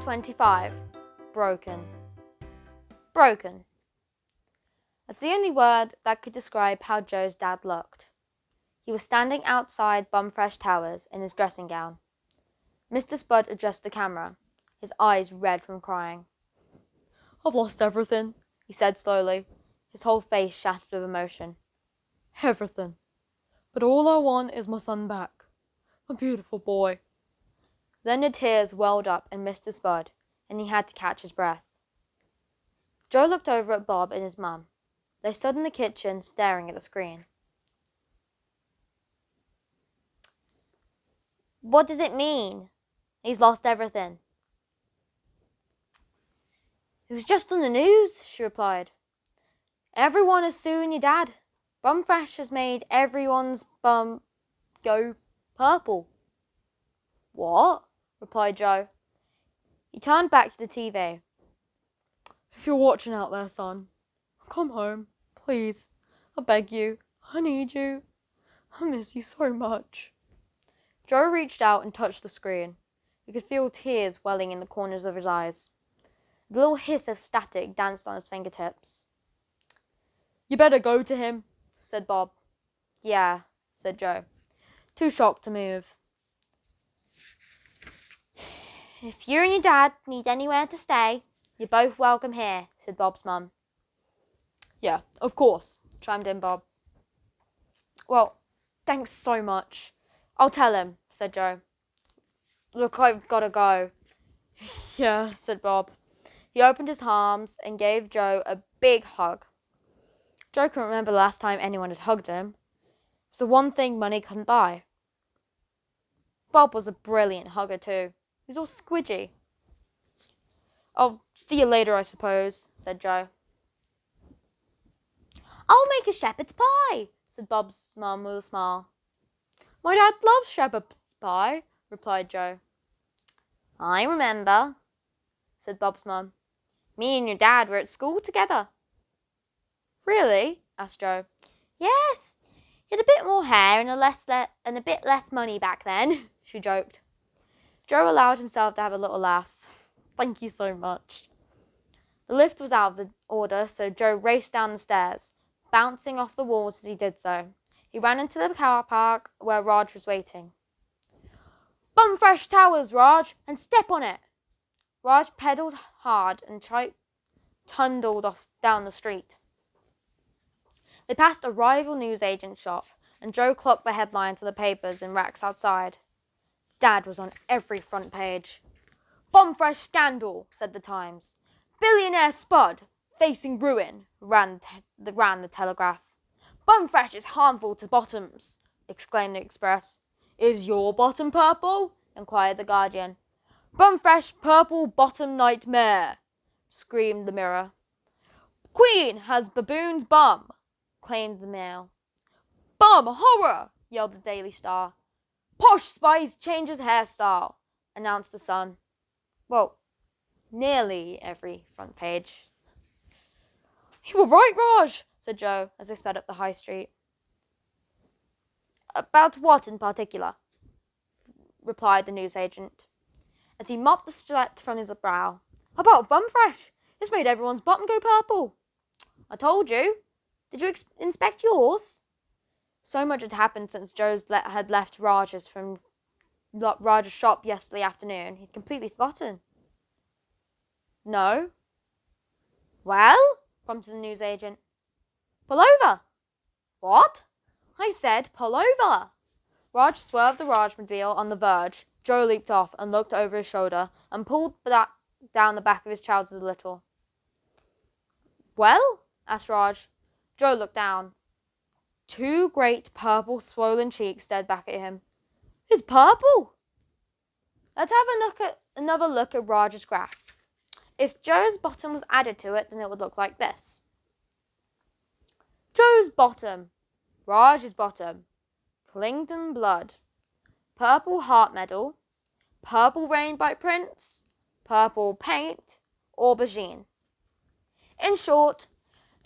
25. Broken. Broken. That's the only word that could describe how Joe's dad looked. He was standing outside Bumfresh Towers in his dressing gown. Mr. Spud adjusted the camera, his eyes red from crying. "I've lost everything," he said slowly, his whole face shattered with emotion. "Everything. But all I want is my son back. My beautiful boy." Then the tears welled up in Mr. Spud, and he had to catch his breath. Joe looked over at Bob and his mum. They stood in the kitchen staring at the screen. "What does it mean? He's lost everything." "It was just on the news," she replied. "Everyone is suing your dad. Bumfresh has made everyone's bum go purple." "What?" replied Joe. He turned back to the TV. "If you're watching out there, son, come home, please. I beg you. I need you. I miss you so much." Joe reached out and touched the screen. He could feel tears welling in the corners of his eyes. The little hiss of static danced on his fingertips. "You better go to him," said Bob. "Yeah," said Joe, too shocked to move. "If you and your dad need anywhere to stay, you're both welcome here," said Bob's mum. "Yeah, of course," chimed in Bob. "Well, thanks so much. I'll tell him," said Joe. "Look, I've got to go." "Yeah," said Bob. He opened his arms and gave Joe a big hug. Joe couldn't remember the last time anyone had hugged him. It was the one thing money couldn't buy. Bob was a brilliant hugger too. He was all squidgy. "I'll see you later, I suppose," said Joe. "I'll make a shepherd's pie," said Bob's mum with a smile. "My dad loves shepherd's pie," replied Joe. "I remember," said Bob's mum. "Me and your dad were at school together." "Really?" asked Joe. "Yes. He had a bit more hair and a bit less money back then," she joked. Joe allowed himself to have a little laugh. "Thank you so much." The lift was out of the order, so Joe raced down the stairs, bouncing off the walls as he did so. He ran into the car park where Raj was waiting. "Bumfresh Towers, Raj, and step on it." Raj pedalled hard and trundled off down the street. They passed a rival newsagent shop, and Joe clocked the headlines of the papers in racks outside. Dad was on every front page. "Bumfresh scandal," said the Times. "Billionaire Spud facing ruin," ran the Telegraph. "Bumfresh is harmful to bottoms," exclaimed the Express. "Is your bottom purple?" inquired the Guardian. "Bumfresh purple bottom nightmare," screamed the Mirror. "Queen has baboon's bum," claimed the Mail. "Bum horror," yelled the Daily Star. "Posh Spice changes hairstyle," announced the Sun. Well, nearly every front page. "You were right, Raj," said Joe, as they sped up the high street. "About what in particular?" replied the newsagent, as he mopped the sweat from his brow. "About Bumfresh. It's made everyone's bottom go purple." "I told you. Did you inspect yours?" So much had happened since Joe had left Raj's shop yesterday afternoon, he'd completely forgotten. "No." "Well?" prompted the newsagent. "Pull over." "What?" "I said pull over." Raj swerved the Rajmobile on the verge. Joe leaped off and looked over his shoulder and pulled down the back of his trousers a little. "Well?" asked Raj. Joe looked down. Two great purple swollen cheeks stared back at him. "It's purple." Let's have another look at Raj's graph. If Joe's bottom was added to it, then it would look like this. Joe's bottom, Raj's bottom, Clinton blood, purple heart medal, purple rainbow prints, purple paint, aubergine. In short,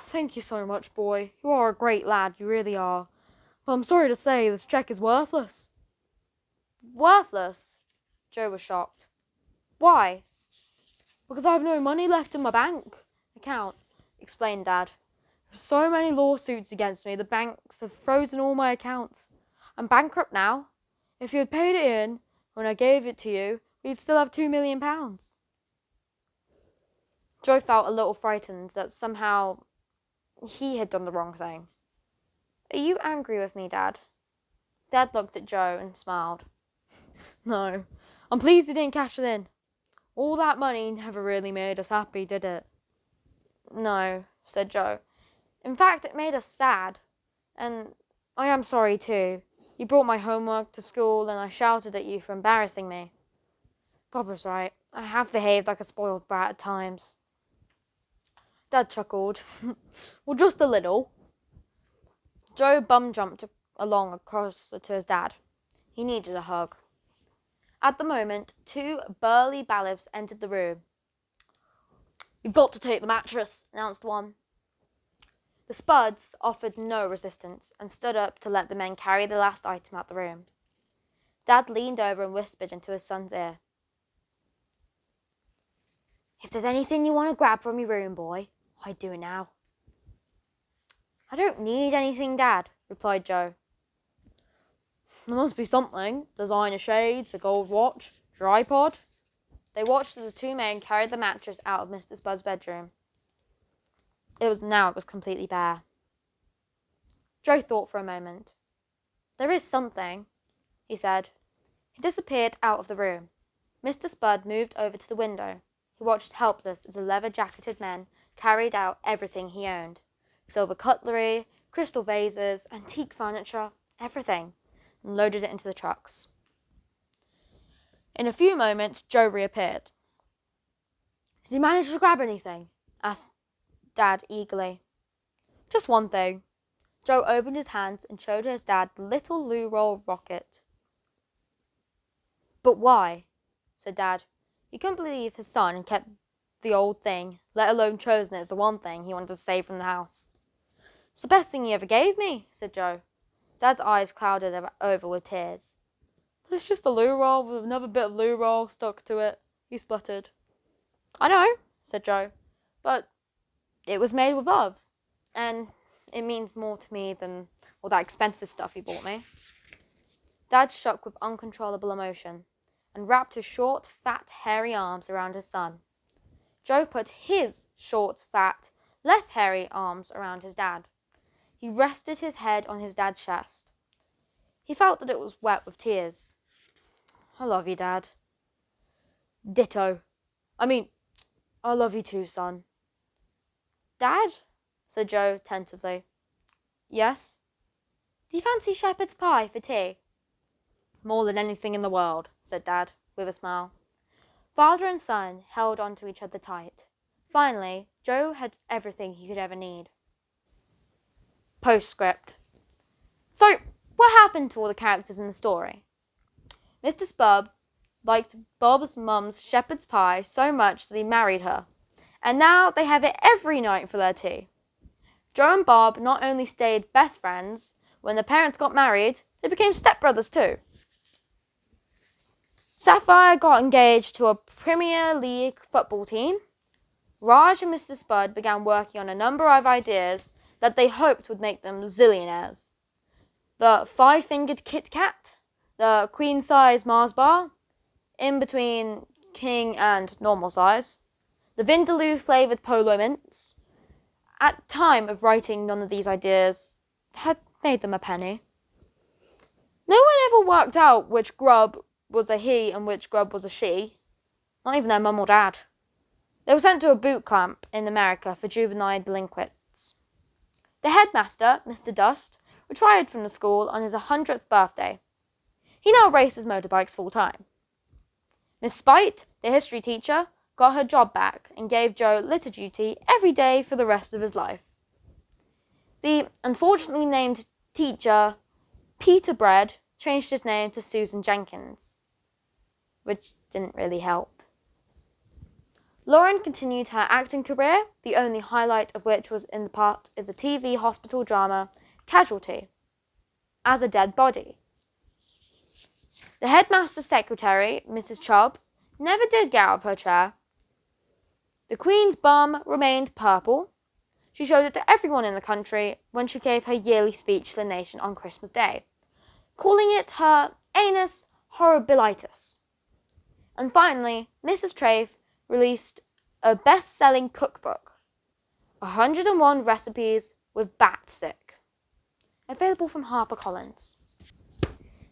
Thank you so much, boy. You are a great lad, you really are. But I'm sorry to say this cheque is worthless. Worthless? Joe was shocked. Why? Because I have no money left in my bank account, explained Dad. There are so many lawsuits against me, the banks have frozen all my accounts. I'm bankrupt now. If you had paid it in when I gave it to you, we'd still have £2 million. Joe felt a little frightened that somehow he had done the wrong thing. Are you angry with me, Dad? Dad looked at Joe and smiled. No, I'm pleased he didn't cash it in. All that money never really made us happy, did it? No, said Joe. In fact, it made us sad. And I am sorry too. You brought my homework to school and I shouted at you for embarrassing me. Bob was right. I have behaved like a spoiled brat at times. Dad chuckled. Well, just a little. Joe bum-jumped along across to his dad. He needed a hug. At the moment, 2 burly bailiffs entered the room. You've got to take the mattress, announced one. The Spuds offered no resistance and stood up to let the men carry the last item out the room. Dad leaned over and whispered into his son's ear. If there's anything you want to grab from your room, boy, I'd do it now. I don't need anything, Dad, replied Joe. There must be something. Designer shades, a gold watch, tripod. They watched as the 2 men carried the mattress out of Mr. Spud's bedroom. It was completely bare. Joe thought for a moment. There is something, he said. He disappeared out of the room. Mr. Spud moved over to the window. He watched helpless as the leather-jacketed men carried out everything he owned. Silver cutlery, crystal vases, antique furniture, everything, and loaded it into the trucks. In a few moments, Joe reappeared. Did he manage to grab anything? Asked Dad eagerly. Just one thing. Joe opened his hands and showed his dad the little loo roll rocket. But why? Said Dad. He couldn't believe his son had kept the old thing, let alone chosen it as the one thing he wanted to save from the house. It's the best thing he ever gave me, said Joe. Dad's eyes clouded over with tears. It's just a loo roll with another bit of loo roll stuck to it, he spluttered. I know, said Joe, but it was made with love, and it means more to me than all that expensive stuff he bought me. Dad shook with uncontrollable emotion and wrapped his short, fat, hairy arms around his son. Joe put his short, fat, less hairy arms around his dad. He rested his head on his dad's chest. He felt that it was wet with tears. I love you, Dad. Ditto. I love you too, son. Dad? Said Joe tentatively. Yes? Do you fancy shepherd's pie for tea? More than anything in the world, said Dad, with a smile. Father and son held on to each other tight. Finally, Joe had everything he could ever need. Postscript. So, what happened to all the characters in the story? Mr. Spud liked Bob's mum's shepherd's pie so much that he married her, and now they have it every night for their tea. Joe and Bob not only stayed best friends, when their parents got married, they became stepbrothers too. Sapphire got engaged to a Premier League football team. Raj and Mr. Spud began working on a number of ideas that they hoped would make them zillionaires. The 5-fingered Kit Kat, the queen-size Mars bar, in between king and normal size, the Vindaloo-flavoured Polo mints. At time of writing, none of these ideas had made them a penny. No one ever worked out which grub was a he and which grub was a she, not even their mum or dad. They were sent to a boot camp in America for juvenile delinquents. The headmaster, Mr. Dust, retired from the school on his 100th birthday. He now races motorbikes full-time. Miss Spite, the history teacher, got her job back and gave Joe litter duty every day for the rest of his life. The unfortunately named teacher, Peter Bread, changed his name to Susan Jenkins, which didn't really help. Lauren continued her acting career, the only highlight of which was in the part of the TV hospital drama Casualty, as a dead body. The headmaster's secretary, Mrs. Chubb, never did get out of her chair. The Queen's bum remained purple. She showed it to everyone in the country when she gave her yearly speech to the nation on Christmas Day, calling it her anus horribilitis. And finally, Mrs. Trafe released a best-selling cookbook, 101 Recipes with Bat Stick, available from HarperCollins.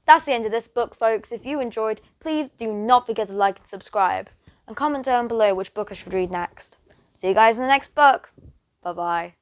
That's the end of this book, folks. If you enjoyed, please do not forget to like and subscribe, and comment down below which book I should read next. See you guys in the next book. Bye-bye.